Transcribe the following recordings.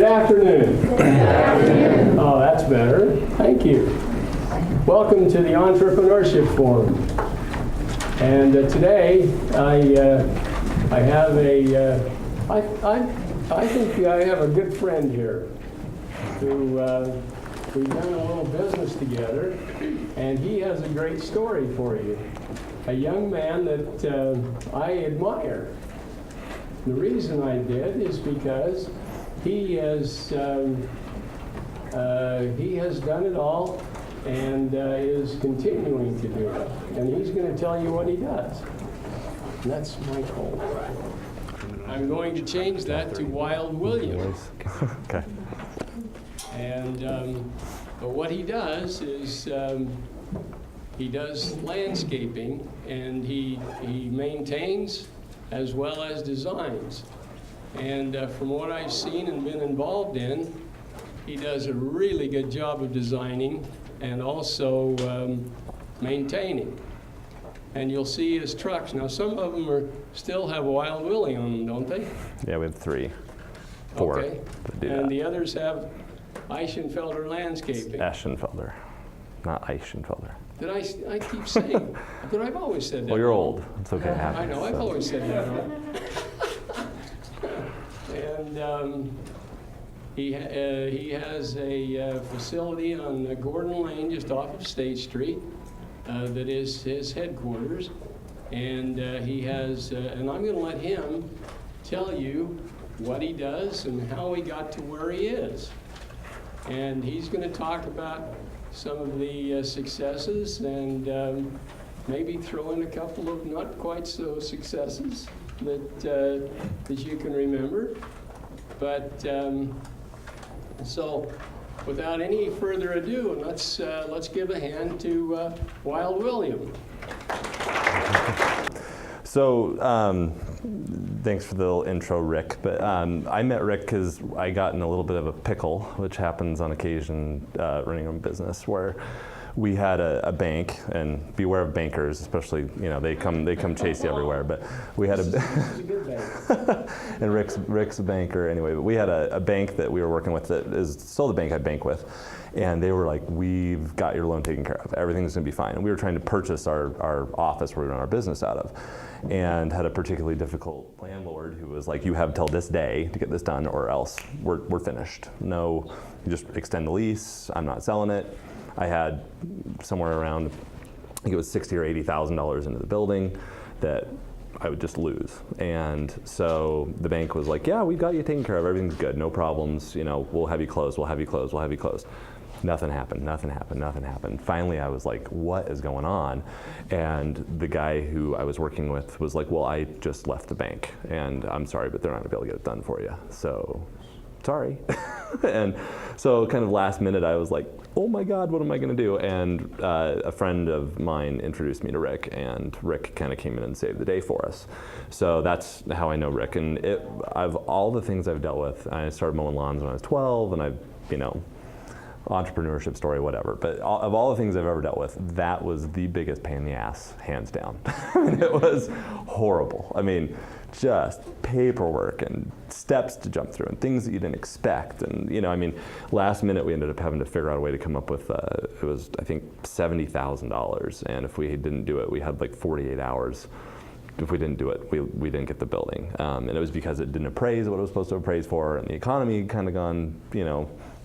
Good afternoon. Good afternoon. Oh, that's better. Thank you. Welcome to the Entrepreneurship Forum. And today I have I think I have a good friend here who we've done a little business together, and he has a great story for you. A young man that I admire. The reason I did is because he has done it all and is continuing to do it. And he's going to tell you what he does. And that's my goal. I'm going to change that to Wild William. Okay. And but what he does is he does landscaping, and he maintains as well as designs. And from what I've seen and been involved in, he does a really good job of designing and also maintaining. And you'll see his trucks. Now, some of them still have Wild Willie on them, don't they? Yeah, we have 4. Okay. And the others have Eschenfelder Landscaping. Eschenfelder, not Eschenfelder. I keep saying, but I've always said that. Well, you're old. It's okay. I know, I've always said that wrong. And he has a facility on Gordon Lane, just off of State Street, that is his headquarters. And he has, and I'm going to let him tell you what he does and how he got to where he is. And he's going to talk about some of the successes and maybe throw in a couple of not quite so successes that you can remember. But so without any further ado, let's give a hand to Wild William. So thanks for the little intro, Rick. But I met Rick because I got in a little bit of a pickle, which happens on occasion running a business, where we had a bank, and beware of bankers, especially, they come chase you everywhere. But we had This is a good bank. and Rick's a banker anyway. But we had a bank that we were working with that is still the bank I bank with. And they were like, we've got your loan taken care of. Everything's going to be fine. And we were trying to purchase our office where we run our business out of, and had a particularly difficult landlord who was like, you have till this day to get this done, or else we're finished. No, you just extend the lease. I'm not selling it. I had somewhere around, I think it was $60,000 or $80,000 into the building that I would just lose. And so the bank was like, yeah, we've got you taken care of. Everything's good. No problems. We'll have you closed. We'll have you closed. We'll have you closed. Nothing happened. Finally, I was like, what is going on? And the guy who I was working with was like, well, I just left the bank, and I'm sorry, but they're not gonna be able to get it done for you. So, sorry. And so kind of last minute, I was like, oh my God, what am I gonna do? And a friend of mine introduced me to Rick, and Rick kind of came in and saved the day for us. So that's how I know Rick. And of all the things I've dealt with, I started mowing lawns when I was 12, and entrepreneurship story, whatever. But of all the things I've ever dealt with, that was the biggest pain in the ass, hands down. It was horrible. I mean, just paperwork and steps to jump through and things that you didn't expect. And, last minute we ended up having to figure out a way to come up with, it was, I think, $70,000. And if we didn't do it, we had like 48 hours. If we didn't do it, we didn't get the building. And it was because it didn't appraise what it was supposed to appraise for, and the economy had kind of gone,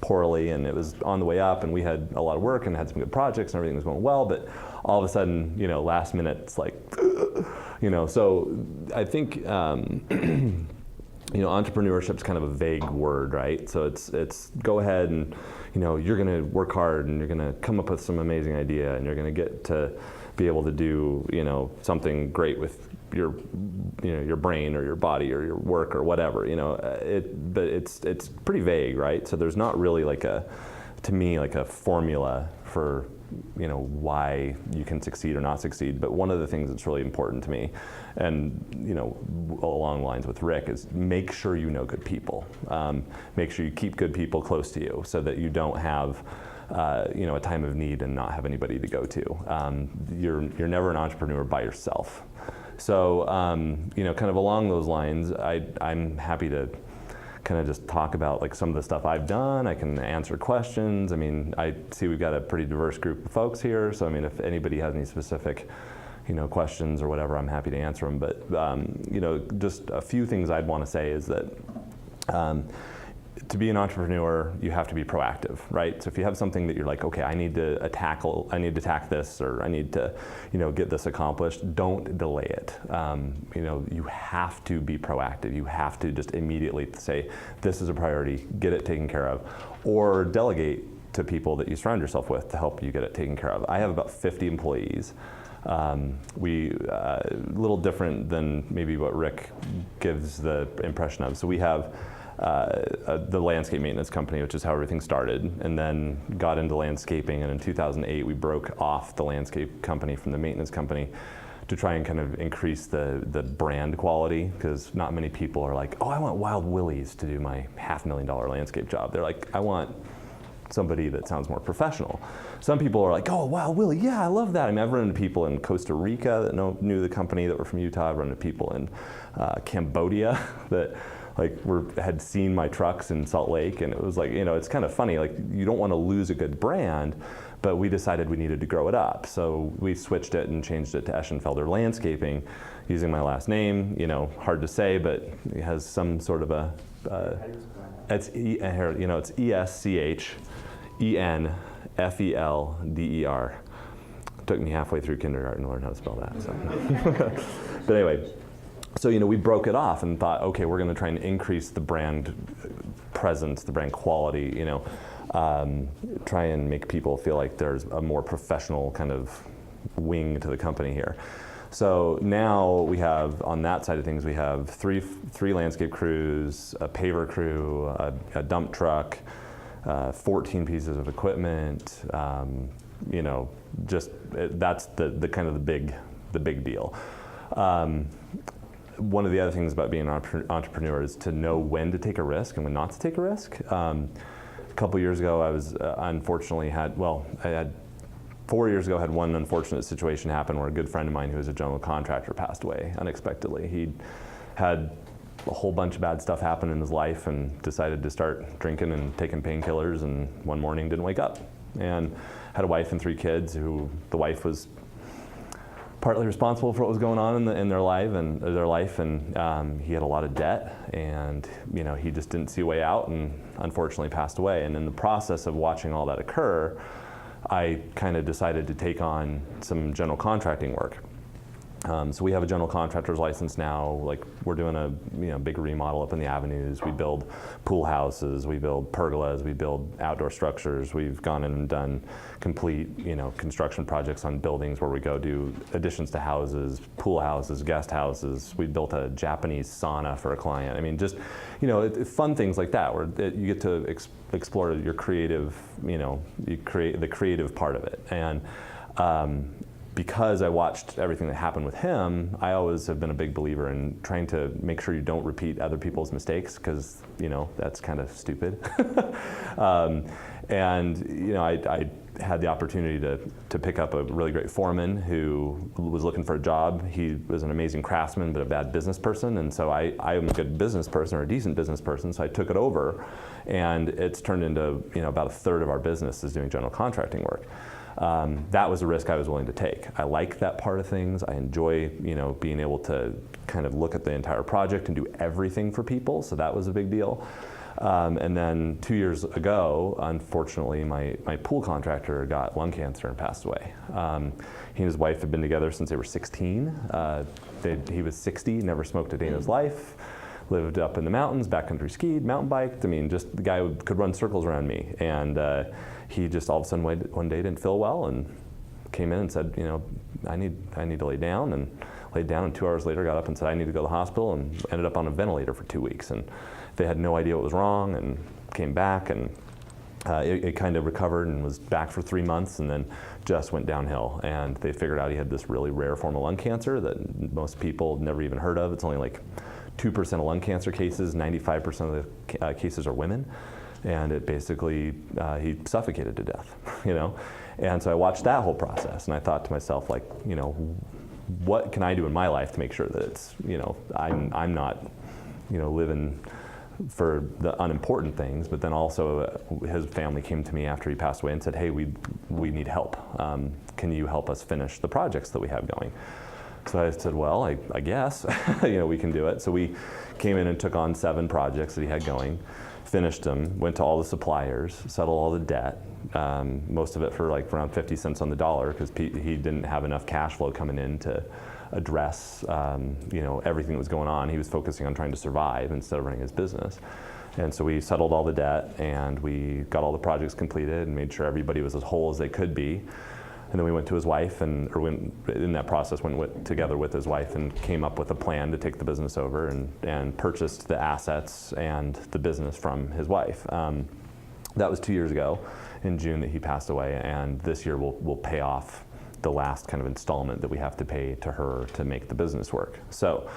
poorly, and it was on the way up, and we had a lot of work and had some good projects and everything was going well, but all of a sudden, last minute, it's like, so I think, entrepreneurship is kind of a vague word, right? So it's go ahead and, you're going to work hard, and you're going to come up with some amazing idea, and you're going to get to be able to do, something great with your brain or your body or your work or whatever, but it's pretty vague, right? So there's not really to me, a formula for, why you can succeed or not succeed. But one of the things that's really important to me, and, along the lines with Rick, is make sure you know good people. Make sure you keep good people close to you so that you don't have a time of need and not have anybody to go to. You're never an entrepreneur by yourself. So, kind of along those lines, I'm happy to kind of just talk about like some of the stuff I've done. I can answer questions. I mean, I see we've got a pretty diverse group of folks here. So I mean, if anybody has any specific, questions or whatever, I'm happy to answer them. But just a few things I'd want to say is that to be an entrepreneur, you have to be proactive, right? So if you have something that you're like, okay, I need to tackle this, or I need to, get this accomplished, don't delay it. You have to be proactive. You have to just immediately say, this is a priority, get it taken care of, or delegate to people that you surround yourself with to help you get it taken care of. I have about 50 employees. We a little different than maybe what Rick gives the impression of. So we have the landscape maintenance company, which is how everything started, and then got into landscaping. And in 2008, we broke off the landscape company from the maintenance company to try and kind of increase the brand quality, because not many people are like, oh, I want Wild Willie's to do my $500,000 landscape job. They're like, I want somebody that sounds more professional. Some people are like, oh, Wild Willie, yeah, I love that. I mean, I've run into people in Costa Rica that knew the company that were from Utah. I've run into people in Cambodia that had seen my trucks in Salt Lake, and it was like, it's kind of funny, like you don't want to lose a good brand, but we decided we needed to grow it up. So we switched it and changed it to Eschenfelder Landscaping, using my last name, hard to say, but it has some sort of a, it's Eschenfelder. Took me halfway through kindergarten to learn how to spell that. So. But anyway, so we broke it off and thought, okay, we're going to try and increase the brand presence, the brand quality. Try and make people feel like there's a more professional kind of wing to the company here. So now we have, on that side of things, we have three landscape crews, a paver crew, a dump truck, 14 pieces of equipment. That's the kind of the big deal. One of the other things about being an entrepreneur is to know when to take a risk and when not to take a risk. A couple years ago, I was unfortunately had 4 years ago, had one unfortunate situation happen where a good friend of mine who was a general contractor passed away unexpectedly. He'd had a whole bunch of bad stuff happen in his life and decided to start drinking and taking painkillers, and one morning didn't wake up. And had a wife and 3 kids who the wife was partly responsible for what was going on in their life, and he had a lot of debt, and he just didn't see a way out, and unfortunately passed away. And in the process of watching all that occur, I kind of decided to take on some general contracting work. So we have a general contractor's license now. Like, we're doing a big remodel up in the avenues. We build pool houses, we build pergolas, we build outdoor structures. We've gone in and done complete construction projects on buildings where we go do additions to houses, pool houses, guest houses. We built a Japanese sauna for a client. I mean, just fun things like that, where you get to explore your creative, you create the creative part of it. And because I watched everything that happened with him, I always have been a big believer in trying to make sure you don't repeat other people's mistakes, because that's kind of stupid. I had the opportunity to pick up a really great foreman who was looking for a job. He was an amazing craftsman, but a bad business person. And so I am a good business person, or a decent business person, so I took it over. And it's turned into about a third of our business is doing general contracting work. That was a risk I was willing to take. I like that part of things. I enjoy, being able to kind of look at the entire project and do everything for people. So that was a big deal. And then 2 years ago, unfortunately, my pool contractor got lung cancer and passed away. He and his wife had been together since they were 16. He was 60, never smoked a day in his life. Lived up in the mountains, backcountry skied, mountain biked. I mean, just the guy could run circles around me. And he just all of a sudden one day didn't feel well and came in and said, I need to lay down, and laid down, and 2 hours later got up and said, I need to go to the hospital, and ended up on a ventilator for 2 weeks. And they had no idea what was wrong, and came back, and it kind of recovered and was back for 3 months, and then just went downhill. And they figured out he had this really rare form of lung cancer that most people never even heard of. It's only like 2% of lung cancer cases, 95% of the cases are women. And it basically, he suffocated to death, And so I watched that whole process, and I thought to myself, like, what can I do in my life to make sure that it's, I'm not, living for the unimportant things, but then also his family came to me after he passed away and said, hey, we need help. Can you help us finish the projects that we have going? So I said, well, I guess, we can do it. So we came in and took on 7 projects that he had going, finished them, went to all the suppliers, settled all the debt, most of it for like around 50 cents on the dollar, because he didn't have enough cash flow coming in to address everything that was going on. He was focusing on trying to survive instead of running his business. And so we settled all the debt, and we got all the projects completed and made sure everybody was as whole as they could be. And then we went to his wife, went together with his wife and came up with a plan to take the business over and purchased the assets and the business from his wife. That was 2 years ago in June that he passed away, and this year we'll pay off the last kind of installment that we have to pay to her to make the business work. So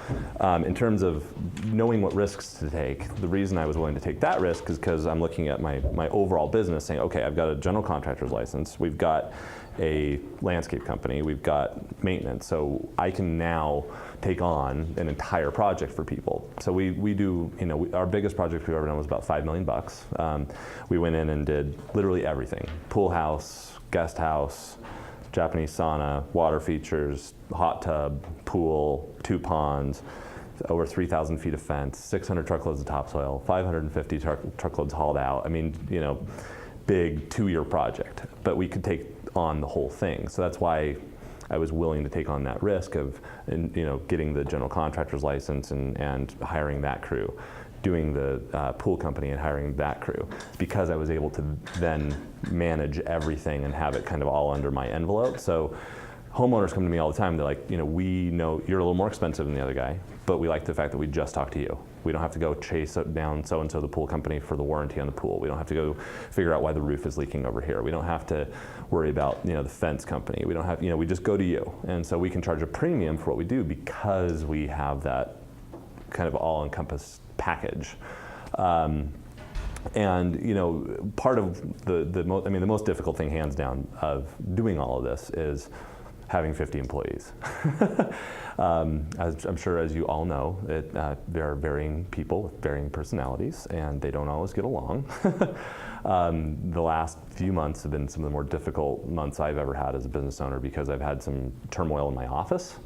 in terms of knowing what risks to take, the reason I was willing to take that risk is because I'm looking at my overall business saying, okay, I've got a general contractor's license, we've got a landscape company, we've got maintenance, so I can now take on an entire project for people. So we do, our biggest project we've ever done was about $5 million. We went in and did literally everything: pool house, guest house, Japanese sauna, water features, hot tub, pool, 2 ponds, over 3,000 feet of fence, 600 truckloads of topsoil, 550 truckloads hauled out. I mean, big 2-year project, but we could take on the whole thing. So that's why I was willing to take on that risk of, getting the general contractor's license and hiring that crew, doing the pool company and hiring that crew, because I was able to then manage everything and have it kind of all under my envelope. So homeowners come to me all the time. They're like, we know you're a little more expensive than the other guy, but we like the fact that we just talked to you. We don't have to go chase down so-and-so the pool company for the warranty on the pool. We don't have to go figure out why the roof is leaking over here. We don't have to worry about, the fence company. We don't have, we just go to you. And so we can charge a premium for what we do because we have that kind of all-encompassed package. And part of the most difficult thing, hands down, of doing all of this is having 50 employees. As I'm sure, as you all know, there are varying people with varying personalities, and they don't always get along. The last few months have been some of the more difficult months I've ever had as a business owner, because I've had some turmoil in my office,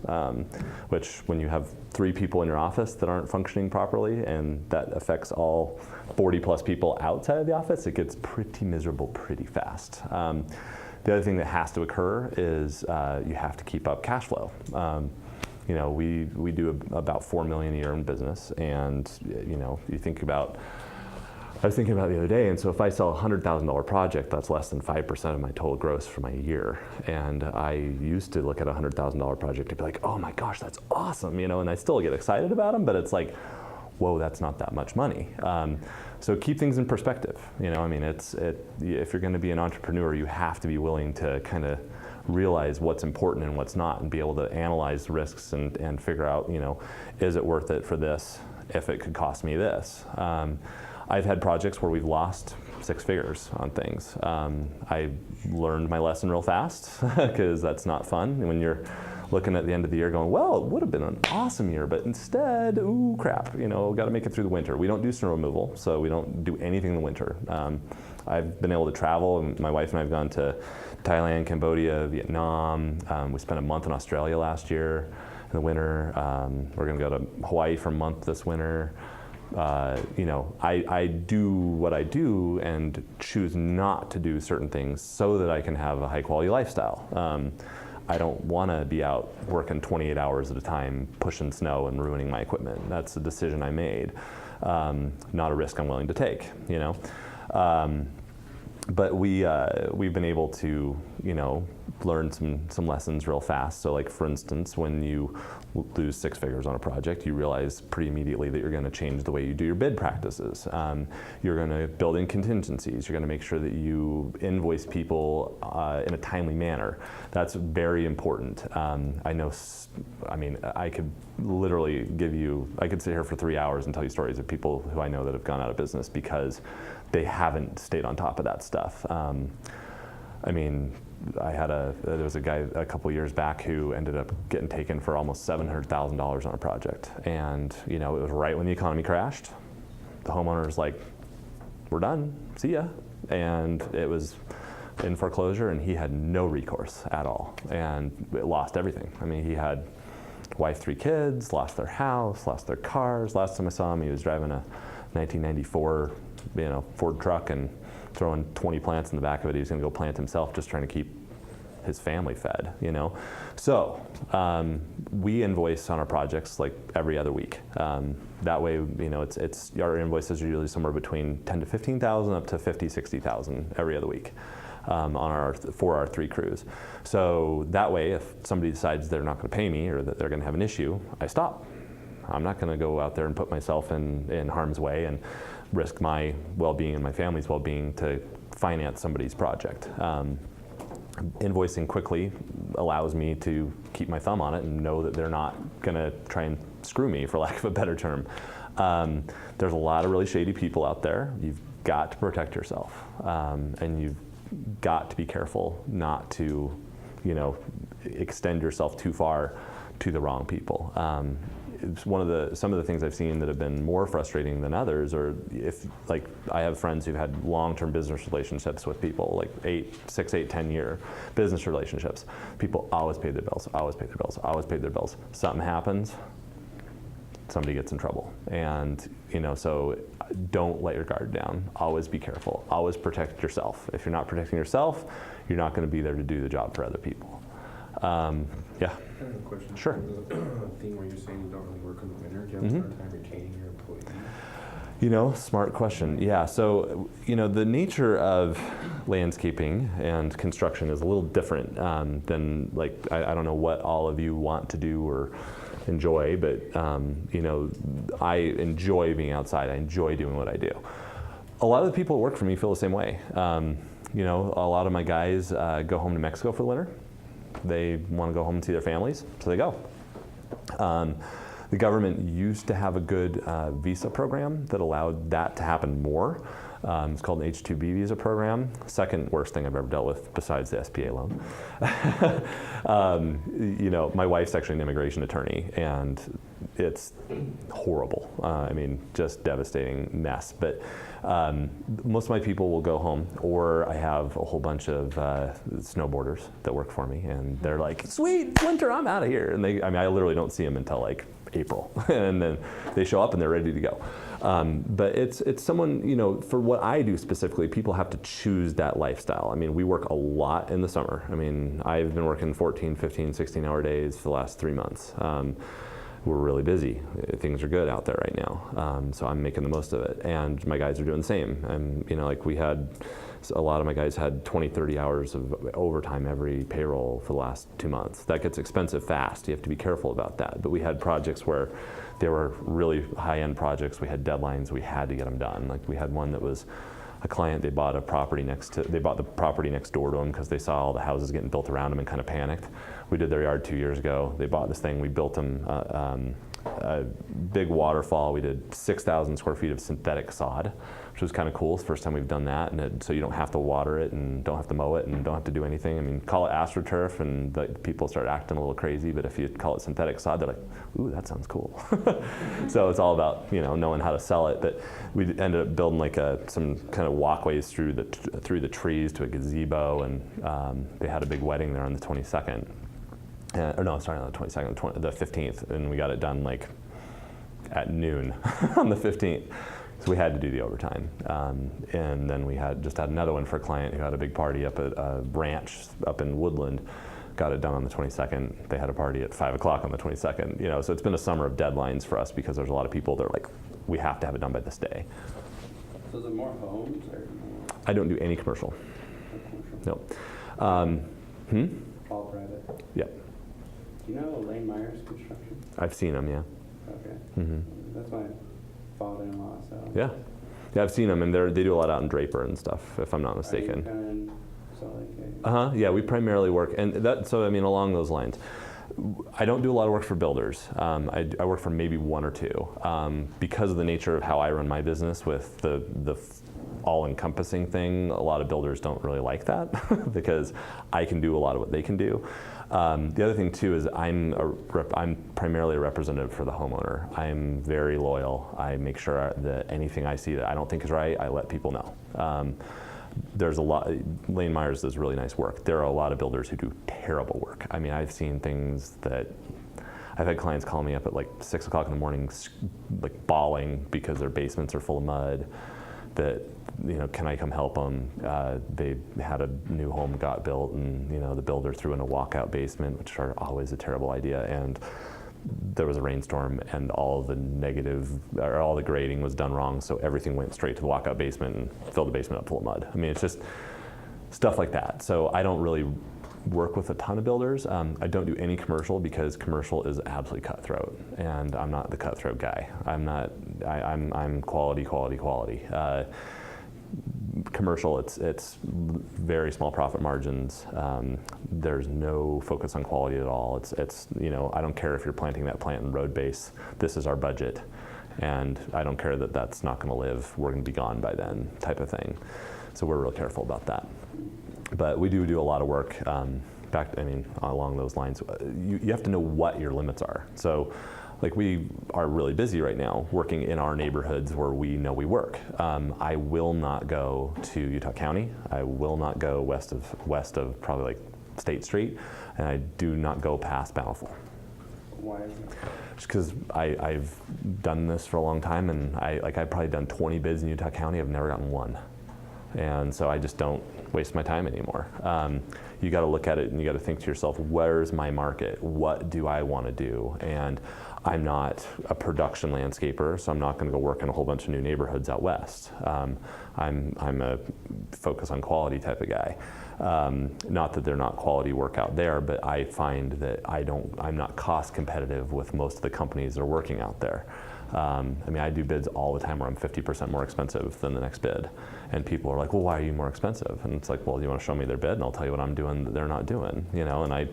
which when you have 3 people in your office that aren't functioning properly, and that affects all 40 plus people outside of the office, it gets pretty miserable pretty fast. The other thing that has to occur is you have to keep up cash flow. We do about $4 million a year in business, and you think about, I was thinking about it the other day, and so if I sell a $100,000 project, that's less than 5% of my total gross for my year. And I used to look at a $100,000 project and be like, oh my gosh, that's awesome, and I still get excited about them, but it's like, whoa, that's not that much money. So keep things in perspective. If you're going to be an entrepreneur, you have to be willing to kind of realize what's important and what's not, and be able to analyze the risks and figure out, is it worth it for this if it could cost me this? I've had projects where we've lost 6 figures on things. I learned my lesson real fast, because that's not fun when you're looking at the end of the year going, well, it would have been an awesome year, but instead, ooh, crap, got to make it through the winter. We don't do snow removal, so we don't do anything in the winter. I've been able to travel, and my wife and I have gone to Thailand, Cambodia, Vietnam. We spent a month in Australia last year in the winter. We're going to go to Hawaii for a month this winter. I do what I do and choose not to do certain things so that I can have a high quality lifestyle. I don't want to be out working 28 hours at a time pushing snow and ruining my equipment. That's a decision I made, not a risk I'm willing to take, But we've been able to, learn some lessons real fast. So like, for instance, when you lose 6 figures on a project, you realize pretty immediately that you're going to change the way you do your bid practices. You're going to build in contingencies. You're going to make sure that you invoice people in a timely manner. That's very important. I could literally I could sit here for 3 hours and tell you stories of people who I know that have gone out of business because they haven't stayed on top of that stuff. There was a guy a couple years back who ended up getting taken for almost $700,000 on a project. And, it was right when the economy crashed. the homeowner's like, we're done, see ya. And it was in foreclosure, and he had no recourse at all, and lost everything. I mean, he had wife, 3 kids, lost their house, lost their cars. Last time I saw him, he was driving a 1994, Ford truck and throwing 20 plants in the back of it. He was going to go plant himself, just trying to keep his family fed, So we invoice on our projects like every other week. That way, it's our invoices are usually somewhere between 10 to 15,000 up to 50, 60,000 every other week. For our 3 crews. So that way, if somebody decides they're not going to pay me or that they're going to have an issue, I stop. I'm not going to go out there and put myself in harm's way and risk my well-being and my family's well-being to finance somebody's project. Invoicing quickly allows me to keep my thumb on it and know that they're not going to try and screw me, for lack of a better term. There's a lot of really shady people out there. You've got to protect yourself, and you've got to be careful not to, extend yourself too far to the wrong people. It's some of the things I've seen that have been more frustrating than others, or if, like, I have friends who've had long-term business relationships with people, like 6, 8, 10-year business relationships. People always paid their bills, always paid their bills, always paid their bills. Something happens, somebody gets in trouble. And, so don't let your guard down. Always be careful. Always protect yourself. If you're not protecting yourself, you're not going to be there to do the job for other people. Yeah. I have a question. Sure. The thing where you're saying you don't really work in the winter, do you have a hard time retaining your employees? Smart question. Yeah, so, the nature of landscaping and construction is a little different than, like, I don't know what all of you want to do or enjoy, but, I enjoy being outside. I enjoy doing what I do. A lot of the people that work for me feel the same way. A lot of my guys go home to Mexico for the winter. They want to go home and see their families, so they go. The government used to have a good visa program that allowed that to happen more. It's called an H-2B visa program. Second worst thing I've ever dealt with besides the SBA loan. My wife's actually an immigration attorney, and it's horrible. Just devastating mess. But most of my people will go home, or I have a whole bunch of snowboarders that work for me, and they're like, sweet, it's winter, I'm out of here. And I literally don't see them until like April, and then they show up and they're ready to go. But it's someone, for what I do specifically, people have to choose that lifestyle. We work a lot in the summer. I've been working 14, 15, 16-hour days for the last 3 months. We're really busy. Things are good out there right now. So I'm making the most of it. And my guys are doing the same. And, a lot of my guys had 20, 30 hours of overtime every payroll for the last 2 months. That gets expensive fast. You have to be careful about that. But we had projects where they were really high-end projects. We had deadlines. We had to get them done. Like, we had one that was a client. They bought the property next door to them because they saw all the houses getting built around them and kind of panicked. We did their yard 2 years ago. They bought this thing. We built them a big waterfall. We did 6,000 square feet of synthetic sod, which was kind of cool. It's the first time we've done that, and so you don't have to water it and don't have to mow it and don't have to do anything. Call it AstroTurf, and the people start acting a little crazy, but if you call it synthetic sod, they're like, ooh, that sounds cool. So it's all about knowing how to sell it. But we ended up building like some kind of walkways through the trees to a gazebo, and they had a big wedding there on the 22nd. Not the 22nd, the 15th, and we got it done like at noon on the 15th. So we had to do the overtime. And then we had another one for a client who had a big party up at a ranch up in Woodland. Got it done on the 22nd. They had a party at 5 o'clock on the 22nd. So it's been a summer of deadlines for us because there's a lot of people that are like, we have to have it done by this day. So is it more homes or? I don't do any commercial. No. All private? Yep. Do you know Lane Myers Construction? I've seen them, yeah. Okay. Mm-hmm. That's my father-in-law, so. Yeah, I've seen them, and they do a lot out in Draper and stuff, if I'm not mistaken. Are you kind of in Salt Lake? Yeah, we primarily work, and along those lines. I don't do a lot of work for builders. I work for maybe one or two because of the nature of how I run my business with the all-encompassing thing. A lot of builders don't really like that because I can do a lot of what they can do. The other thing too is I'm primarily a representative for the homeowner. I'm very loyal. I make sure that anything I see that I don't think is right, I let people know. There's a lot, Lane Myers does really nice work. There are a lot of builders who do terrible work. I mean, I've seen things that, I've had clients call me up at like 6 o'clock in the morning, like bawling because their basements are full of mud, that, you know, can I come help them? They had a new home got built and, you know, the builder threw in a walkout basement, which are always a terrible idea. And there was a rainstorm and all the grading was done wrong. So everything went straight to the walkout basement and filled the basement up full of mud. I mean, it's just stuff like that. So I don't really work with a ton of builders. I don't do any commercial because commercial is absolutely cutthroat, and I'm not the cutthroat guy. I'm quality. Commercial, it's very small profit margins. There's no focus on quality at all. It's you know, I don't care if you're planting that plant in road base. This is our budget, and I don't care that that's not going to live. We're going to be gone by then, type of thing. So we're real careful about that. But we do a lot of work. Along those lines, you have to know what your limits are. So, like, we are really busy right now working in our neighborhoods where we know we work. I will not go to Utah County. I will not go west of probably like State Street, and I do not go past Bountiful. Why is it? Just because I've done this for a long time, and I've probably done 20 bids in Utah County. I've never gotten one. And so I just don't waste my time anymore. You got to look at it and you got to think to yourself, where's my market? What do I want to do? And I'm not a production landscaper, so I'm not going to go work in a whole bunch of new neighborhoods out west. I'm a focus on quality type of guy. Not that they're not quality work out there, but I find that I'm not cost competitive with most of the companies that are working out there. I do bids all the time where I'm 50% more expensive than the next bid. And people are like, well, why are you more expensive? And it's like, well, you want to show me their bid and I'll tell you what I'm doing that they're not doing, you know, and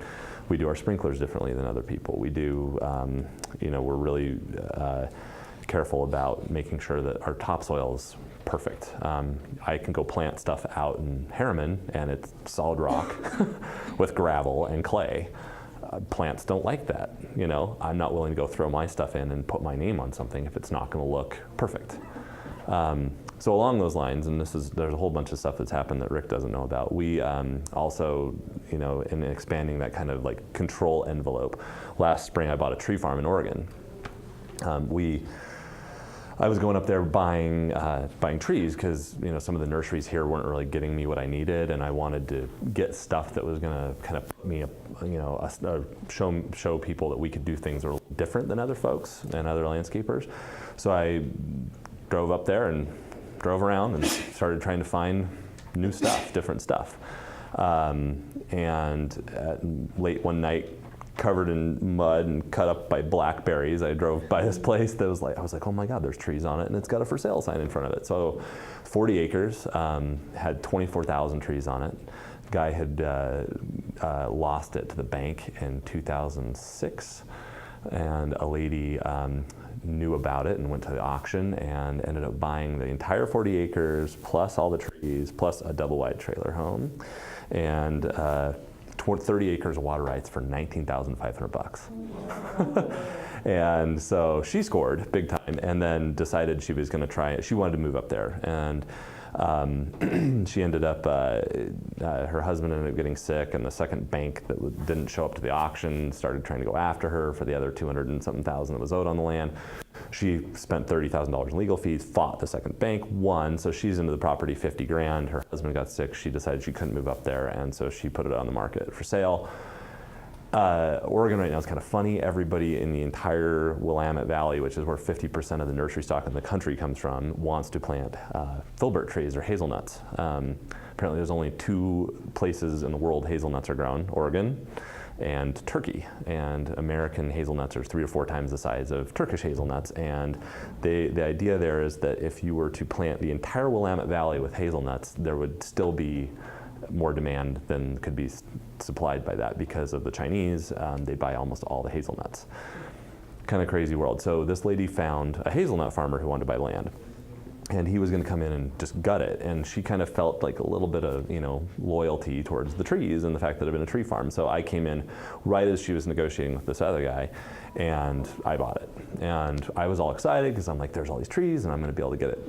we do our sprinklers differently than other people. We do, we're really careful about making sure that our topsoil's perfect. I can go plant stuff out in Harriman and it's solid rock with gravel and clay. Plants don't like that, you know. I'm not willing to go throw my stuff in and put my name on something if it's not going to look perfect. So along those lines, and there's a whole bunch of stuff that's happened that Rick doesn't know about. We also, you know, in expanding that kind of like control envelope. Last spring, I bought a tree farm in Oregon. I was going up there buying trees because, you know, some of the nurseries here weren't really getting me what I needed, and I wanted to get stuff that was going to kind of put me, show people that we could do things that are different than other folks and other landscapers. So I drove up there and drove around and started trying to find new stuff, different stuff. Late one night, covered in mud and cut up by blackberries, I drove by this place that was like, I was like, oh my God, there's trees on it, and it's got a for sale sign in front of it. So 40 acres, had 24,000 trees on it. The guy had lost it to the bank in 2006, and a lady knew about it and went to the auction and ended up buying the entire 40 acres plus all the trees plus a double wide trailer home and 30 acres of water rights for $19,500. And so she scored big time and then decided she was going to try it. She wanted to move up there, and she ended up, her husband ended up getting sick, and the second bank that didn't show up to the auction started trying to go after her for the other 200 and something thousand that was owed on the land. She spent $30,000 in legal fees, fought the second bank, won, so she's into the property 50 grand. Her husband got sick, she decided she couldn't move up there, and so she put it on the market for sale. Oregon right now is kind of funny. Everybody in the entire Willamette Valley, which is where 50% of the nursery stock in the country comes from, wants to plant filbert trees or hazelnuts. Apparently there's only 2 places in the world hazelnuts are grown, Oregon and Turkey. And American hazelnuts are 3 or 4 times the size of Turkish hazelnuts. And the idea there is that if you were to plant the entire Willamette Valley with hazelnuts, there would still be more demand than could be supplied by that because of the Chinese. They buy almost all the hazelnuts. Kind of crazy world. So this lady found a hazelnut farmer who wanted to buy land. and he was going to come in and just gut it. And she kind of felt like a little bit of, loyalty towards the trees and the fact that it had been a tree farm. So I came in right as she was negotiating with this other guy, and I bought it. And I was all excited because I'm like, there's all these trees and I'm going to be able to get it,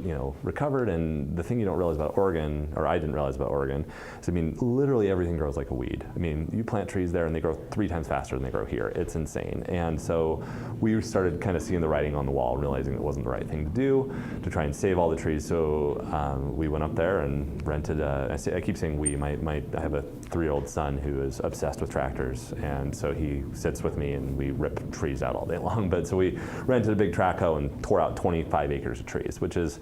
recovered. And the thing you don't realize about Oregon, or I didn't realize about Oregon, is literally everything grows like a weed. You plant trees there and they grow 3 times faster than they grow here. It's insane. And so we started kind of seeing the writing on the wall, realizing it wasn't the right thing to do, to try and save all the trees. So we went up there and rented I keep saying we, I have a 3-year-old son who is obsessed with tractors. And so he sits with me and we rip trees out all day long. But so we rented a big track hoe and tore out 25 acres of trees, which is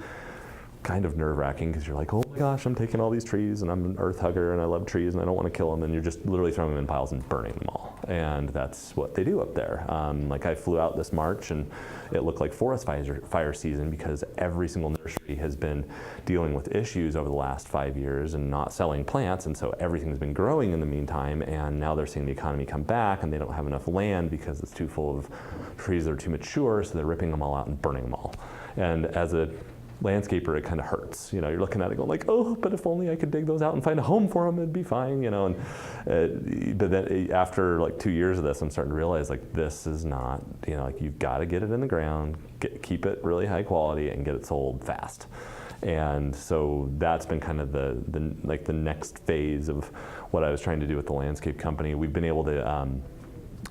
kind of nerve-wracking because you're like, oh my gosh, I'm taking all these trees and I'm an earth hugger and I love trees and I don't want to kill them, and you're just literally throwing them in piles and burning them all. And that's what they do up there. Like I flew out this March and it looked like forest fire season because every single nursery has been dealing with issues over the last 5 years and not selling plants, and so everything's been growing in the meantime, and now they're seeing the economy come back and they don't have enough land because it's too full of trees that are too mature, so they're ripping them all out and burning them all. And as a landscaper, it kind of hurts. You're looking at it going like, oh, but if only I could dig those out and find a home for them, it'd be fine, but then after like 2 years of this, I'm starting to realize like this is not, you've got to get it in the ground, keep it really high quality and get it sold fast. And so that's been kind of the next phase of what I was trying to do with the landscape company. We've been able to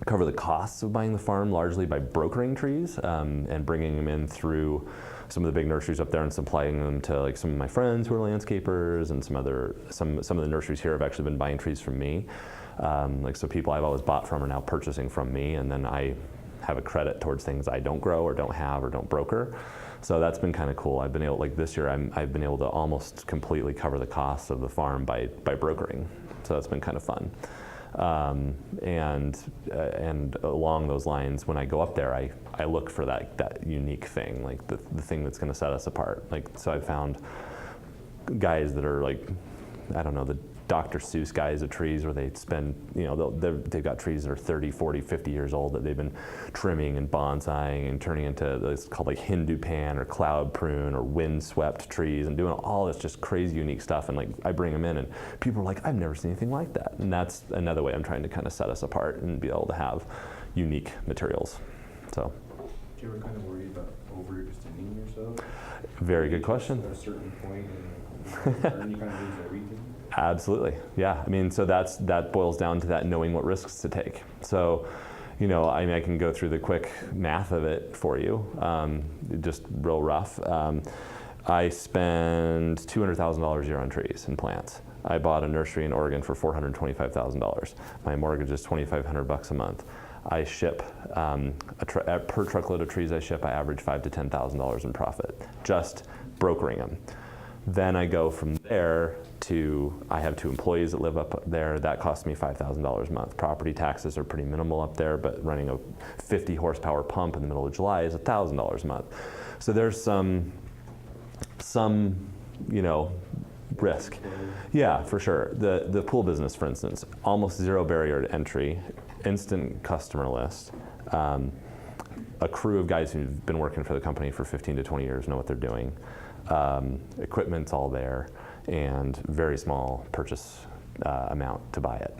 cover the costs of buying the farm largely by brokering trees and bringing them in through some of the big nurseries up there and supplying them to like some of my friends who are landscapers, and some of the nurseries here have actually been buying trees from me. So people I've always bought from are now purchasing from me, and then I have a credit towards things I don't grow or don't have or don't broker. So that's been kind of cool. I've been able, like this year, I've been able to almost completely cover the costs of the farm by brokering. So that's been kind of fun. And along those lines, when I go up there, I look for that unique thing, like the thing that's going to set us apart. So I've found guys that are like, I don't know, the Dr. Seuss guys of trees where they spend, they've got trees that are 30, 40, 50 years old that they've been trimming and bonsaiing and turning into, it's called like Hindu pan or cloud prune or wind-swept trees, and doing all this just crazy unique stuff. And like I bring them in and people are like, I've never seen anything like that. And that's another way I'm trying to kind of set us apart and be able to have unique materials. So. Do you ever kind of worry about overextending yourself? Very good question. At a certain point, and you kind of lose everything? Absolutely, yeah. So that boils down to that knowing what risks to take. So, I can go through the quick math of it for you, just real rough. I spend $200,000 a year on trees and plants. I bought a nursery in Oregon for $425,000. My mortgage is $2,500 a month. I ship, per truckload of trees I ship, I average $5,000 to $10,000 in profit, just brokering them. Then I go from there to, I have 2 employees that live up there. That costs me $5,000 a month. Property taxes are pretty minimal up there, but running a 50 horsepower pump in the middle of July is $1,000 a month. So there's some risk. Yeah, for sure. The pool business, for instance, almost zero barrier to entry, instant customer list. A crew of guys who've been working for the company for 15 to 20 years know what they're doing. Equipment's all there, and very small purchase amount to buy it.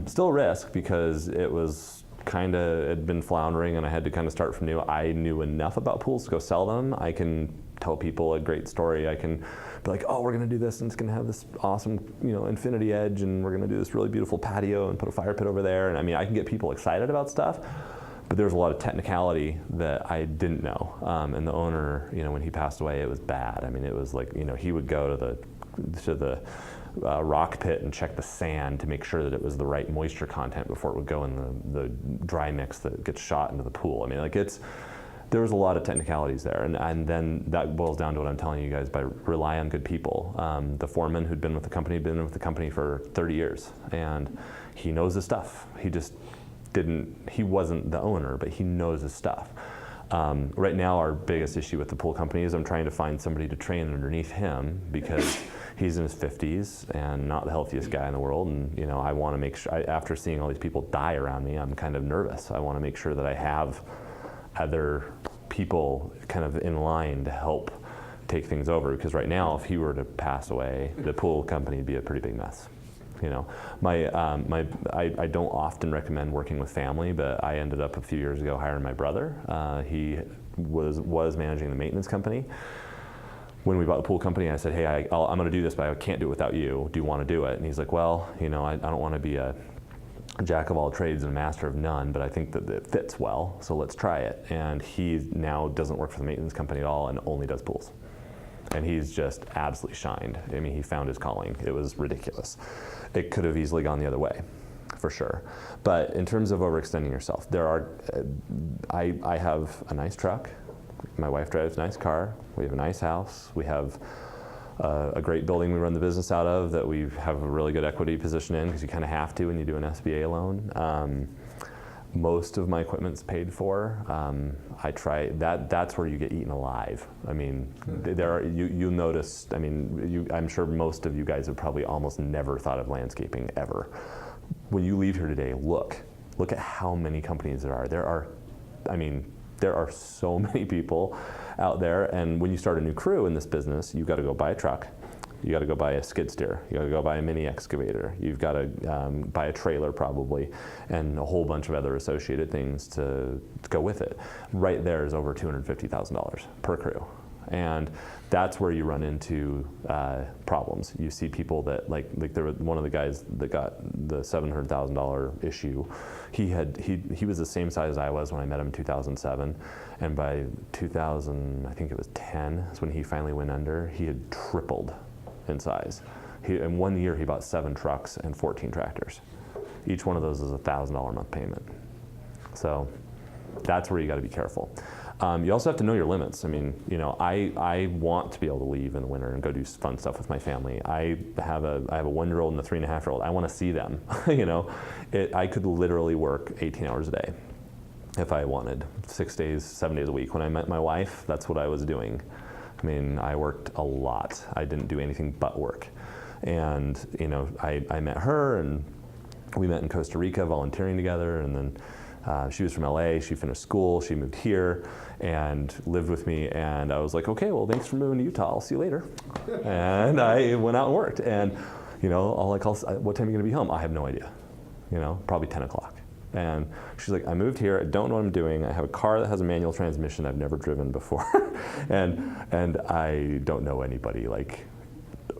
Still a risk because it had been floundering and I had to kind of start from new. I knew enough about pools to go sell them. I can tell people a great story. I can be like, oh, we're gonna do this and it's gonna have this awesome, infinity edge, and we're gonna do this really beautiful patio and put a fire pit over there. And I can get people excited about stuff. But there was a lot of technicality that I didn't know. And the owner, when he passed away, it was bad. It was like, he would go to the rock pit and check the sand to make sure that it was the right moisture content before it would go in the dry mix that gets shot into the pool. There was a lot of technicalities there. And then that boils down to what I'm telling you guys, by rely on good people. The foreman who'd been with the company for 30 years, and he knows his stuff. He wasn't the owner, but he knows his stuff. Right now, our biggest issue with the pool company is I'm trying to find somebody to train underneath him because he's in his 50s and not the healthiest guy in the world. And I want to make sure, after seeing all these people die around me, I'm kind of nervous. I want to make sure that I have other people kind of in line to help take things over, because right now, if he were to pass away, the pool company would be a pretty big mess. You know, I don't often recommend working with family, but I ended up a few years ago hiring my brother. He was managing the maintenance company. When we bought the pool company, I said, hey, I'm going to do this, but I can't do it without you. Do you want to do it? And he's like, well, you know, I don't want to be a jack of all trades and a master of none, but I think that it fits well, so let's try it. And he now doesn't work for the maintenance company at all and only does pools. And he's just absolutely shined. I mean, he found his calling. It was ridiculous. It could have easily gone the other way, for sure. But in terms of overextending yourself, I have a nice truck. My wife drives a nice car. We have a nice house. We have a great building we run the business out of that we have a really good equity position in, because you kind of have to when you do an SBA loan. Most of my equipment's paid for. I try that's where you get eaten alive. I mean, you'll notice. I mean, I'm sure most of you guys have probably almost never thought of landscaping ever. When you leave here today, look at how many companies there are. There are so many people out there, and when you start a new crew in this business, you've got to go buy a truck. You got to go buy a skid steer. You got to go buy a mini excavator. You've got to buy a trailer probably, and a whole bunch of other associated things to go with it. Right there is over $250,000 per crew. And that's where you run into problems. You see people that like there was one of the guys that got the $700,000 issue. He was the same size as I was when I met him in 2007, and by 2000, I think it was 10, is when he finally went under. He had tripled in size. In 1 year, he bought 7 trucks and 14 tractors. Each one of those is a $1,000 a month payment. So that's where you got to be careful. You also have to know your limits. I mean, you know, I want to be able to leave in the winter and go do fun stuff with my family. I have a 1-year-old and a 3.5-year-old. I want to see them. You know, I could literally work 18 hours a day if I wanted, 6 days, 7 days a week. When I met my wife, that's what I was doing. I mean, I worked a lot. I didn't do anything but work. And, you know, I met her, and we met in Costa Rica volunteering together, and then she was from LA, she finished school, she moved here and lived with me, and I was like, okay, well, thanks for moving to Utah, I'll see you later. And I went out and worked, and, you know, what time are you gonna be home? I have no idea, you know, probably 10 o'clock. And she's like, I moved here, I don't know what I'm doing, I have a car that has a manual transmission I've never driven before, and I don't know anybody, like,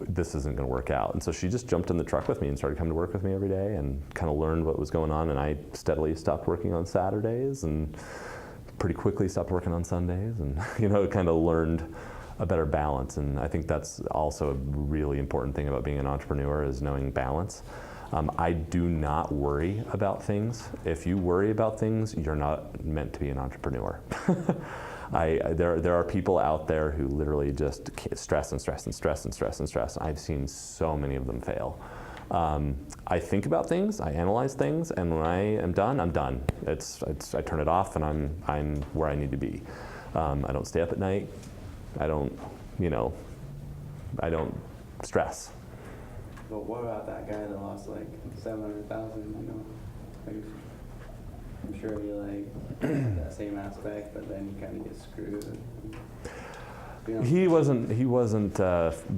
this isn't going to work out. And so she just jumped in the truck with me and started coming to work with me every day, and kind of learned what was going on. And I steadily stopped working on Saturdays, and pretty quickly stopped working on Sundays, and, you know, kind of learned a better balance. And I think that's also a really important thing about being an entrepreneur, is knowing balance. I do not worry about things. If you worry about things, you're not meant to be an entrepreneur. There are people out there who literally just stress and stress and stress and stress and stress. I've seen so many of them fail. I think about things, I analyze things, and when I am done, I'm done. I turn it off, and I'm where I need to be. I don't stay up at night. I don't stress. But what about that guy that lost like 700,000? You know, like, I'm sure you like that same aspect, but then you kind of get screwed. You know? He wasn't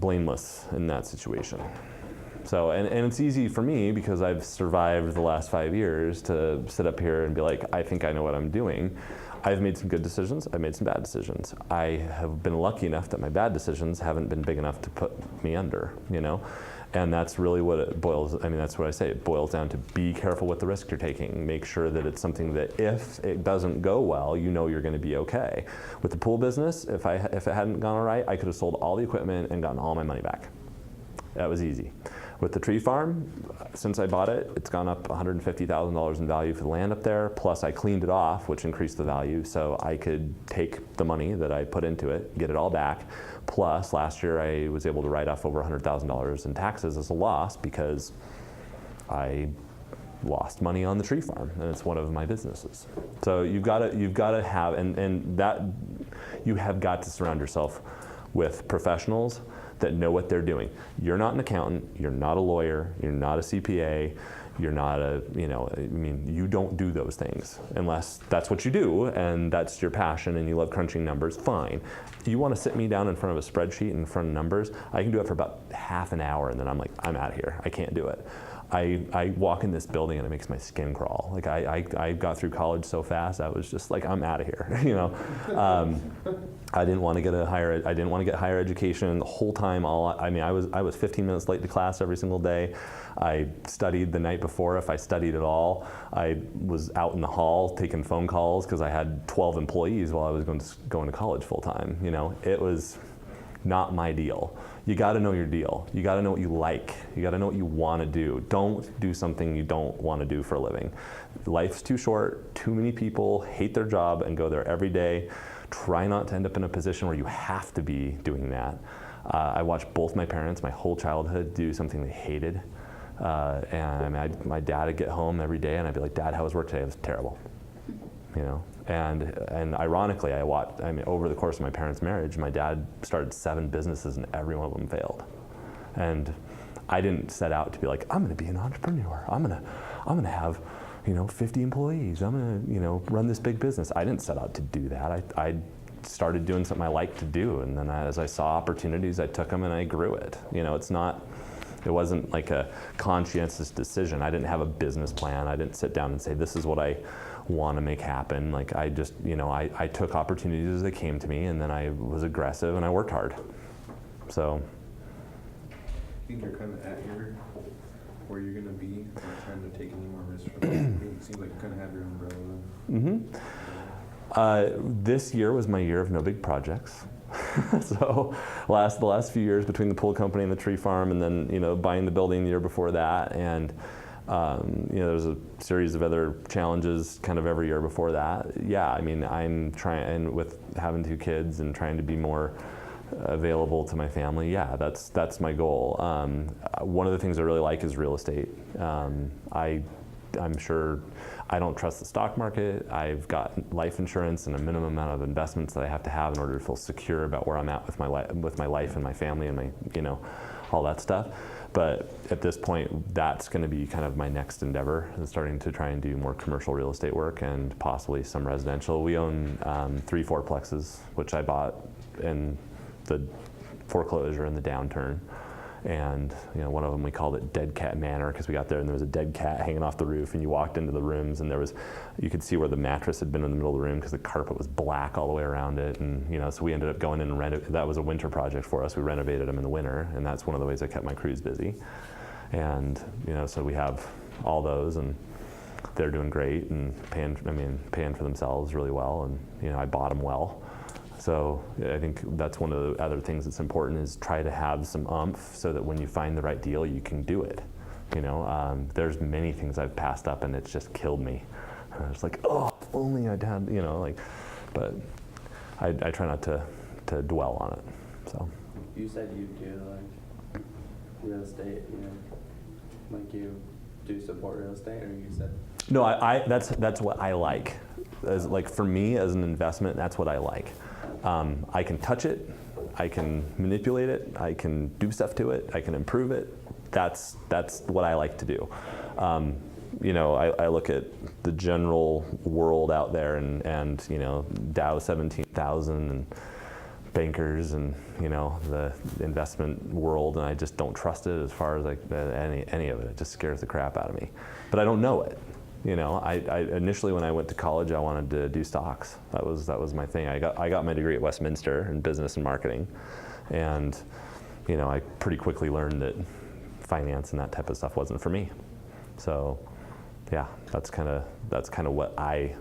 blameless in that situation. So, and it's easy for me because I've survived the last 5 years to sit up here and be like, I think I know what I'm doing. I've made some good decisions, I've made some bad decisions. I have been lucky enough that my bad decisions haven't been big enough to put me under, you know? And that's really what it boils, that's what I say, it boils down to be careful with the risk you're taking. Make sure that it's something that if it doesn't go well, you know you're gonna be okay. With the pool business, if it hadn't gone all right, I could have sold all the equipment and gotten all my money back. That was easy. With the tree farm, since I bought it, it's gone up $150,000 in value for the land up there, plus I cleaned it off, which increased the value, so I could take the money that I put into it, get it all back, plus last year I was able to write off over $100,000 in taxes as a loss because I lost money on the tree farm, and it's one of my businesses. So you've got to have, and that you have got to surround yourself with professionals that know what they're doing. You're not an accountant, you're not a lawyer, you're not a CPA, You're not you don't do those things unless that's what you do and that's your passion and you love crunching numbers, fine. You want to sit me down in front of a spreadsheet in front of numbers, I can do it for about half an hour and then I'm like, I'm out of here, I can't do it. I walk in this building and it makes my skin crawl. Like I got through college so fast, I was just like, I'm out of here, I didn't want to get higher education the whole time. I was 15 minutes late to class every single day. I studied the night before if I studied at all. I was out in the hall taking phone calls because I had 12 employees while I was going to college full time. It was not my deal. You got to know your deal. You got to know what you like. You got to know what you want to do. Don't do something you don't want to do for a living. Life's too short. Too many people hate their job and go there every day. Try not to end up in a position where you have to be doing that. I watched both my parents my whole childhood do something they hated. My dad would get home every day and I'd be like, Dad, how was work today? It was terrible. And ironically, over the course of my parents' marriage, my dad started 7 businesses and every one of them failed. And I didn't set out to be like, I'm going to be an entrepreneur. I'm going to have, 50 employees. I'm going to, run this big business. I didn't set out to do that. I started doing something I liked to do, and then as I saw opportunities, I took them and I grew it. It wasn't like a conscientious decision. I didn't have a business plan. I didn't sit down and say, this is what I want to make happen. Like I just, I took opportunities as they came to me, and then I was aggressive and I worked hard. So. I think you're kind of at where you're going to be, not trying to take any more risks for them. It seems like you kind of have your umbrella. Mm-hmm. This year was my year of no big projects. So the last few years between the pool company and the tree farm, and then buying the building the year before that, and there's a series of other challenges kind of every year before that. Yeah, I'm trying, and with having 2 kids and trying to be more available to my family, yeah, that's my goal. One of the things I really like is real estate. I'm sure I don't trust the stock market. I've got life insurance and a minimum amount of investments that I have to have in order to feel secure about where I'm at with my life and my family and my, all that stuff. But at this point, that's going to be kind of my next endeavor, is starting to try and do more commercial real estate work and possibly some residential. We own 3 fourplexes, which I bought in the foreclosure and the downturn. And one of them, we called it Dead Cat Manor, because we got there and there was a dead cat hanging off the roof, and you walked into the rooms and you could see where the mattress had been in the middle of the room because the carpet was black all the way around it. And so we ended up going in and renovating. That was a winter project for us. We renovated them in the winter, and that's one of the ways I kept my crews busy. And so we have all those, and they're doing great and paying for themselves really well. And I bought them well. So I think that's one of the other things that's important, is try to have some oomph so that when you find the right deal, you can do it. There's many things I've passed up and it's just killed me. I was like, oh, if only I'd had, but I try not to dwell on it. So. You said you do like real estate, like you do support real estate, or you said? No, that's what I like. For me as an investment, that's what I like. I can touch it, I can manipulate it, I can do stuff to it, I can improve it. That's what I like to do. I look at the general world out there and Dow 17,000 and bankers and the investment world, and I just don't trust it as far as any of it. It just scares the crap out of me. But I don't know it. I initially, when I went to college, I wanted to do stocks. That was my thing. I got my degree at Westminster in business and marketing, and I pretty quickly learned that finance and that type of stuff wasn't for me. So, yeah, that's kind of what I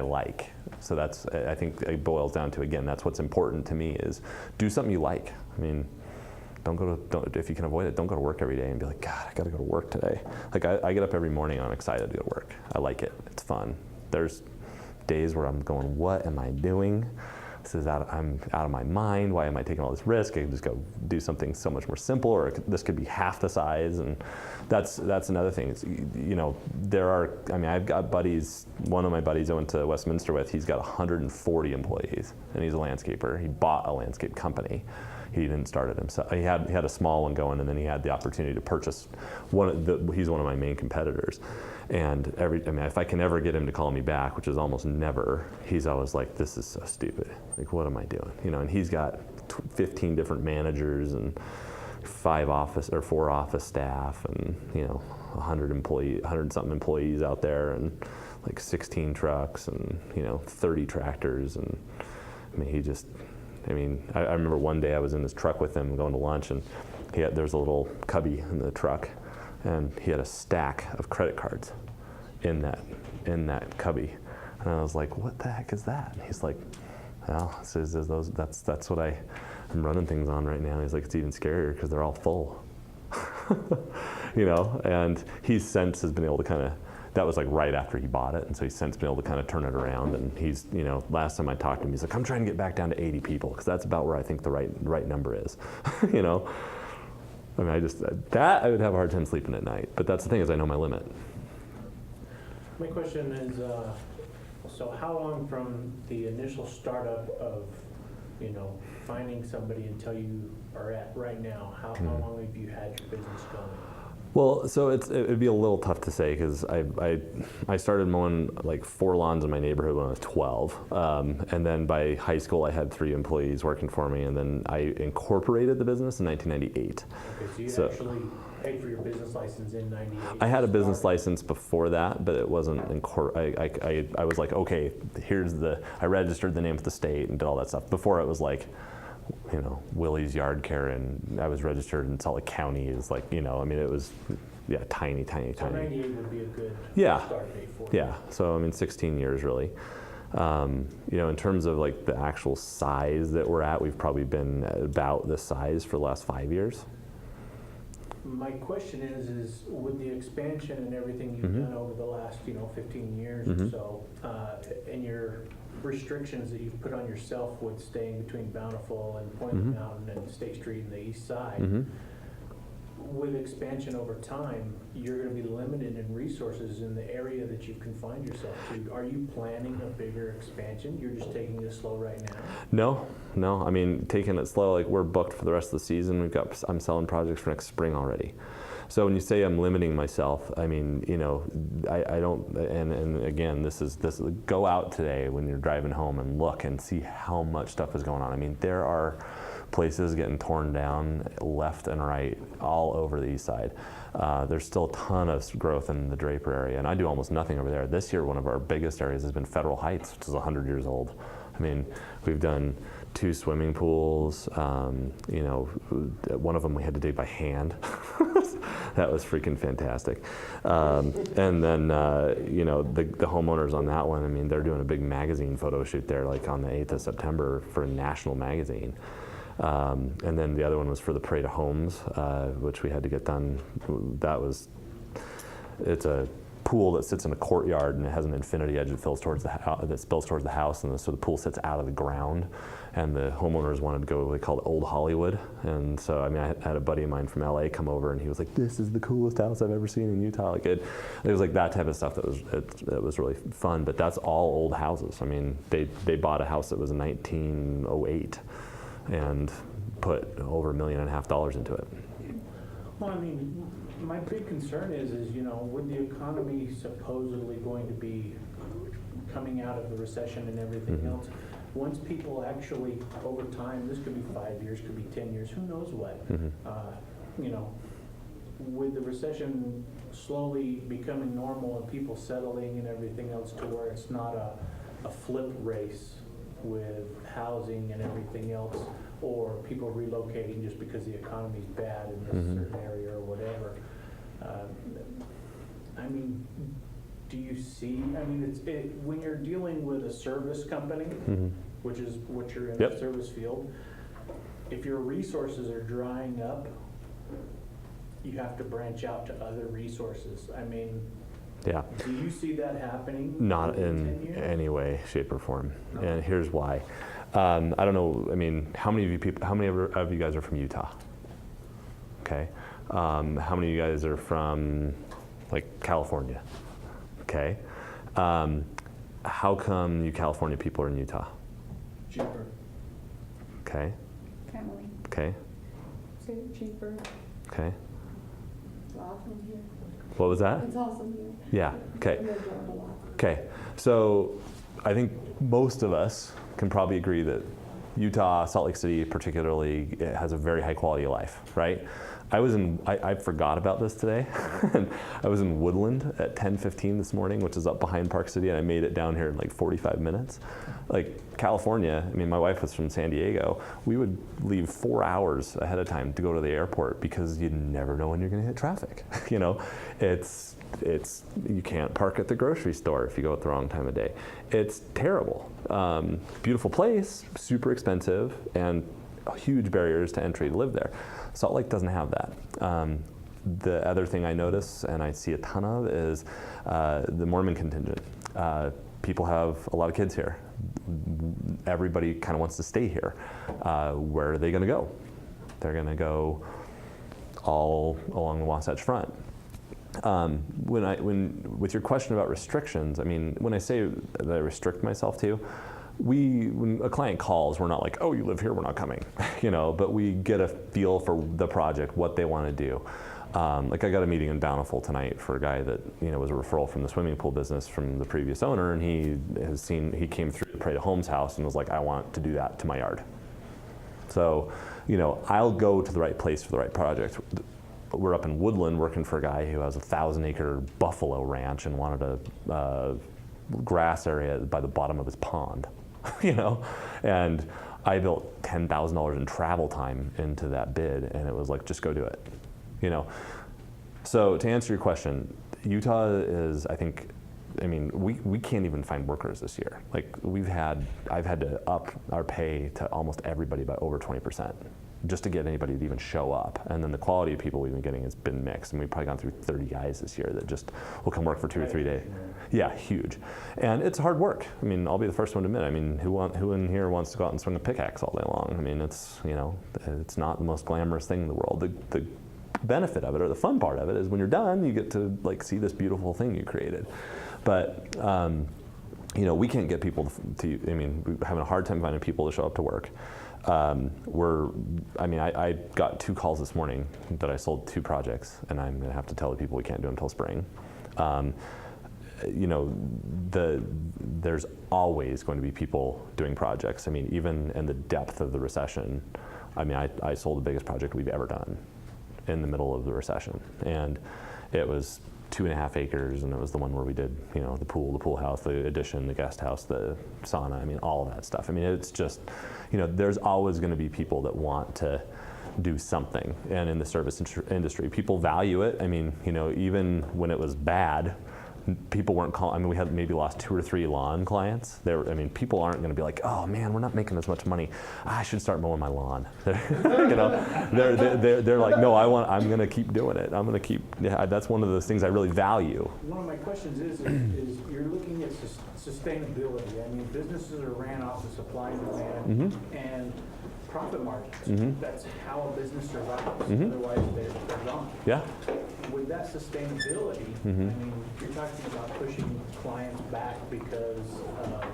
like. So I think it boils down to, again, that's what's important to me, is do something you like. If you can avoid it, don't go to work every day and be like, God, I got to go to work today. Like I get up every morning and I'm excited to go to work. I like it. It's fun. There's days where I'm going, what am I doing? I'm out of my mind. Why am I taking all this risk? I can just go do something so much more simple, or this could be half the size. And that's another thing. I've got buddies. One of my buddies I went to Westminster with, he's got 140 employees, and he's a landscaper. He bought a landscape company. He didn't start it himself. He had a small one going, and then he had the opportunity to purchase he's one of my main competitors. And if I can ever get him to call me back, which is almost never, he's always like, this is so stupid. Like, what am I doing? And he's got 15 different managers and 4 office staff, and 100 something employees out there, and like 16 trucks, and 30 tractors. And I remember one day I was in this truck with him going to lunch, and there's a little cubby in the truck, and he had a stack of credit cards in that cubby. And I was like, what the heck is that? And he's like, well, that's what I'm running things on right now. He's like, it's even scarier because they're all full. And he since has been able to that was like right after he bought it, and so he's since been able to kind of turn it around. And he's, last time I talked to him, he's like, I'm trying to get back down to 80 people because that's about where I think the right number is. I would have a hard time sleeping at night. But that's the thing, is I know my limit. My question is, so how long from the initial startup of, finding somebody until you are at right now, how long have you had your business going? Well, so it'd be a little tough to say, because I started mowing like 4 lawns in my neighborhood when I was 12, and then by high school I had 3 employees working for me, and then I incorporated the business in 1998. Okay, so you actually paid for your business license in 98? I had a business license before that, but it wasn't I was like, okay, I registered the name of the state and did all that stuff. Before it was like, Willie's Yard Care, and I was registered in Salt Lake County. Is like, it was, tiny. So 98 would be a good start date for you. Yeah, so 16 years really. In terms of like the actual size that we're at, we've probably been about this size for the last 5 years. My question is with the expansion and everything you've done over the last, 15 years or so, and your restrictions that you've put on yourself with staying between Bountiful and Point Mountain and State Street and the east side, with expansion over time, you're going to be limited in resources in the area that you've confined yourself to. Are you planning a bigger expansion? You're just taking it slow right now? No. Taking it slow, like we're booked for the rest of the season. I'm selling projects for next spring already. So when you say I'm limiting myself, I don't, and again, this is go out today when you're driving home and look and see how much stuff is going on. There are places getting torn down left and right all over the east side. There's still a ton of growth in the Draper area, and I do almost nothing over there. This year, one of our biggest areas has been Federal Heights, which is 100 years old. We've done 2 swimming pools. One of them we had to dig by hand. That was freaking fantastic. And then, the homeowners on that one, they're doing a big magazine photo shoot there, like on the 8th of September for a national magazine. And then the other one was for the Parade of Homes, which we had to get done. It's a pool that sits in a courtyard, and it has an infinity edge that spills towards the house, and so the pool sits out of the ground. And the homeowners wanted to go what they called Old Hollywood, and so I had a buddy of mine from LA come over, and he was like, "This is the coolest house I've ever seen in Utah." Like it was like that type of stuff that was really fun. But that's all old houses. They bought a house that was 1908, and put over $1.5 million into it. Well, my big concern is with the economy supposedly going to be coming out of the recession and everything else, once people actually, over time, this could be 5 years, could be 10 years, who knows what, with the recession slowly becoming normal and people settling and everything else to where it's not a flip race with housing and everything else, or people relocating just because the economy's bad in this certain area or whatever. Do you see, when you're dealing with a service company, which is what you're in, the service field, if your resources are drying up, you have to branch out to other resources. Yeah. Do you see that happening? Not in any way, shape, or form. No. And here's why. I don't know. How many of you guys are from Utah? Okay. How many of you guys are from California? Okay. How come you California people are in Utah? Cheaper. Okay. Family. Okay. Say cheaper. Okay. It's awesome here. What was that? It's awesome here. Yeah. Okay. I live there a lot. Okay. So I think most of us can probably agree that Utah, Salt Lake City particularly, it has a very high quality of life, right? I forgot about this today. I was in Woodland at 10:15 this morning, which is up behind Park City, and I made it down here in like 45 minutes. Like California, I mean, my wife was from San Diego. We would leave 4 hours ahead of time to go to the airport because you never know when you're gonna hit traffic. You know, you can't park at the grocery store if you go at the wrong time of day. It's terrible. Beautiful place, super expensive, and huge barriers to entry to live there. Salt Lake doesn't have that. The other thing I notice, and I see a ton of, is the Mormon contingent. People have a lot of kids here. Everybody kind of wants to stay here. Where are they going to go? They're going to go all along the Wasatch Front. With your question about restrictions, I mean, when I say that I restrict myself to, when a client calls, we're not like, oh, you live here, we're not coming, you know, but we get a feel for the project, what they want to do. Like I got a meeting in Bountiful tonight for a guy that, you know, was a referral from the swimming pool business from the previous owner, and he came through the Prairie Homes house and was like, I want to do that to my yard. So, you know, I'll go to the right place for the right project. We're up in Woodland working for a guy who has a 1,000-acre buffalo ranch and wanted a grass area by the bottom of his pond, you know? And I built $10,000 in travel time into that bid, and it was like, just go do it, you know? So to answer your question, Utah is, I mean, we can't even find workers this year. Like I've had to up our pay to almost everybody by over 20%. Just to get anybody to even show up. And then the quality of people we've been getting has been mixed. And we've probably gone through 30 guys this year that just will come work for 2 or 3 days. Yeah, huge. And it's hard work. I mean, I'll be the first one to admit, I mean, who in here wants to go out and swing a pickaxe all day long? I mean, it's, you know, it's not the most glamorous thing in the world. The benefit of it, or the fun part of it, is when you're done, you get to like see this beautiful thing you created. But, you know, we can't get people I mean, we're having a hard time finding people to show up to work. I got 2 calls this morning that I sold 2 projects, and I'm going to have to tell the people we can't do them until spring. You know, there's always going to be people doing projects. I mean, even in the depth of the recession, I mean, I sold the biggest project we've ever done in the middle of the recession. And it was 2.5 acres, and it was the one where we did, you know, the pool house, the addition, the guest house, the sauna, I mean, all of that stuff. I mean, it's just, you know, there's always going to be people that want to do something. And in the service industry, people value it. I mean, you know, even when it was bad, people weren't calling. I mean, we had maybe lost 2 or 3 lawn clients. I mean, people aren't going to be like, oh man, we're not making as much money. I should start mowing my lawn. You know, they're like, no, I'm going to keep doing it. I'm going to keep. Yeah, that's one of those things I really value. One of my questions is you're looking at sustainability. I mean, businesses are ran off of supply and demand and profit margins. That's how a business survives. Otherwise, they're gone. Yeah. With that sustainability, I mean, you're talking about pushing clients back because of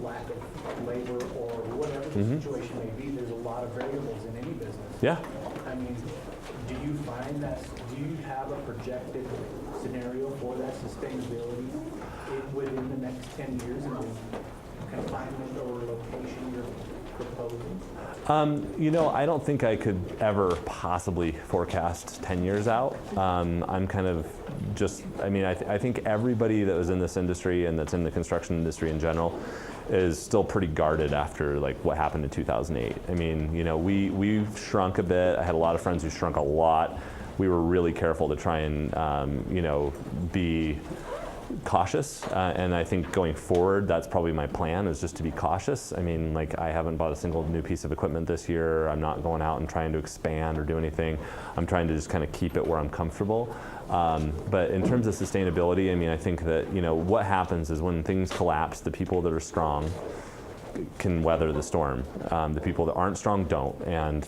lack of labor or whatever the situation may be. There's a lot of variables in any business. Yeah. I mean, do you have a projected scenario for that sustainability within the next 10 years in the confinement or location you're proposing? You know, I don't think I could ever possibly forecast 10 years out. I'm kind of just, I mean, I think everybody that was in this industry and that's in the construction industry in general is still pretty guarded after like what happened in 2008. I mean, you know, we've shrunk a bit. I had a lot of friends who shrunk a lot. We were really careful to try and, you know, be cautious, and I think going forward, that's probably my plan, is just to be cautious. I mean, like, I haven't bought a single new piece of equipment this year. I'm not going out and trying to expand or do anything. I'm trying to just kind of keep it where I'm comfortable. But in terms of sustainability, I mean, I think that, you know, what happens is when things collapse, the people that are strong can weather the storm. The people that aren't strong don't. And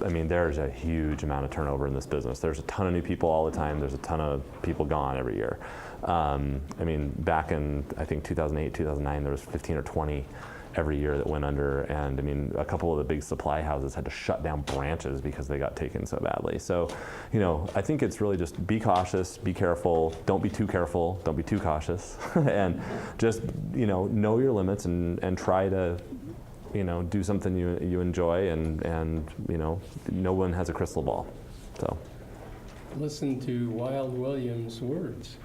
I mean, there's a huge amount of turnover in this business. There's a ton of new people all the time. There's a ton of people gone every year. I mean, back in, I think, 2008, 2009, there was 15 or 20 every year that went under, and I mean, a couple of the big supply houses had to shut down branches because they got taken so badly. So, you know, I think it's really just be cautious, be careful, don't be too careful, don't be too cautious, and just, you know your limits and try to, you know, do something you enjoy, and you know, no one has a crystal ball, so. Listen to Wild Williams' words,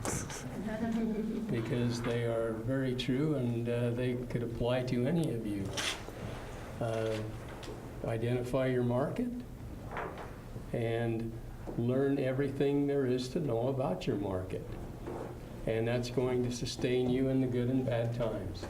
because they are very true, and they could apply to any of you. Identify your market and learn everything there is to know about your market. And that's going to sustain you in the good and bad times.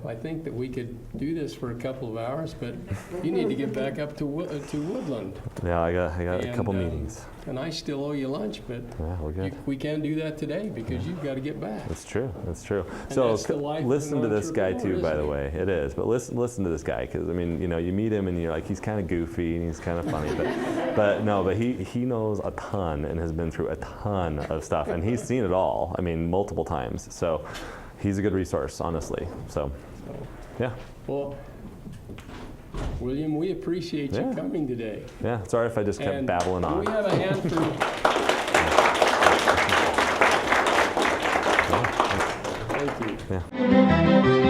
I think that we could do this for a couple of hours, but you need to get back up to Woodland. Yeah, I got a couple meetings. And I still owe you lunch, but Yeah, we're good. we can't do that today because you've got to get back. That's true. That's true. And So that's the life of listen an to this guy too, entrepreneur, by the isn't way. It is, but listen to this guy, because I mean, you know, you meet him and you're like, he's kind of goofy and he's kind of funny, but he knows a ton and has been through a ton of stuff, and he's seen it all. I mean, multiple times. So he's a good resource, honestly. So yeah. Well, William, we appreciate you Yeah. coming today. Yeah, sorry if I just kept And babbling can on. we have a hand for... Thank you. Yeah.